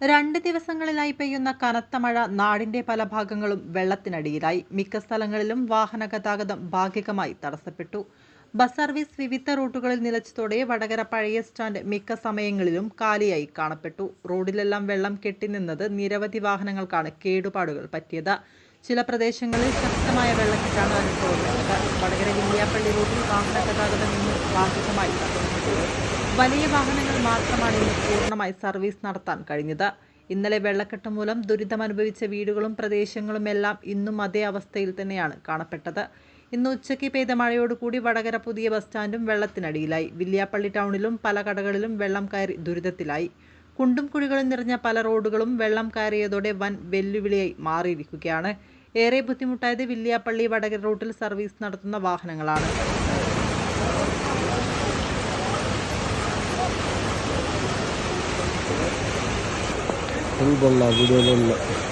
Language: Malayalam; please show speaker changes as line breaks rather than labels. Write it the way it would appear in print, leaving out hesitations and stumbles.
2 ദിവസങ്ങളിലായി പെയ്യുന്ന കനത്ത മഴ നാടിന്റെ പല ഭാഗങ്ങളും വെള്ളത്തിനടിയിലായി. മിക്ക സ്ഥലങ്ങളിലും വാഹന ഗതാഗതം ഭാഗികമായി തടസ്സപ്പെട്ടു. ബസ് സർവീസ് വിവിധ റൂട്ടുകളിൽ നിലച്ചതോടെ വടകര പഴയ സ്റ്റാൻഡ് മിക്ക സമയങ്ങളിലും കാലിയായി കാണപ്പെട്ടു. റോഡിലെല്ലാം വെള്ളം കെട്ടിനിന്നത് നിരവധി വാഹനങ്ങൾക്കാണ് കേടുപാടുകൾ പറ്റിയത്. ചില പ്രദേശങ്ങളിൽ ശക്തമായ വെള്ളക്കെട്ടാണ് അനുഭവപ്പെട്ടത്. വടകര വില്യാപ്പള്ളി റൂട്ടിൽ വാഹന ഗതാഗതം ഇന്ന് ഭാഗികമായി തടസ്സപ്പെട്ടു. വലിയ വാഹനങ്ങൾ മാത്രമാണ് ഇന്ന് പൂർണ്ണമായി സർവീസ് നടത്താൻ കഴിഞ്ഞത്. ഇന്നലെ വെള്ളക്കെട്ട് മൂലം ദുരിതമനുഭവിച്ച വീടുകളും പ്രദേശങ്ങളുമെല്ലാം ഇന്നും അതേ അവസ്ഥയിൽ തന്നെയാണ് കാണപ്പെട്ടത്. ഇന്ന് ഉച്ചയ്ക്ക് പെയ്ത മഴയോടുകൂടി വടകര പുതിയ ബസ് സ്റ്റാൻഡും വെള്ളത്തിനടിയിലായി. വില്യാപ്പള്ളി ടൗണിലും പല കടകളിലും വെള്ളം കയറി ദുരിതത്തിലായി. കുണ്ടും കുഴികളും നിറഞ്ഞ പല റോഡുകളും വെള്ളം കയറിയതോടെ വൻ വെല്ലുവിളിയായി മാറിയിരിക്കുകയാണ്. ഏറെ ബുദ്ധിമുട്ടായത് വില്യാപ്പള്ളി വടകര റൂട്ടിൽ സർവീസ് നടത്തുന്ന വാഹനങ്ങളാണ്.
Full ball,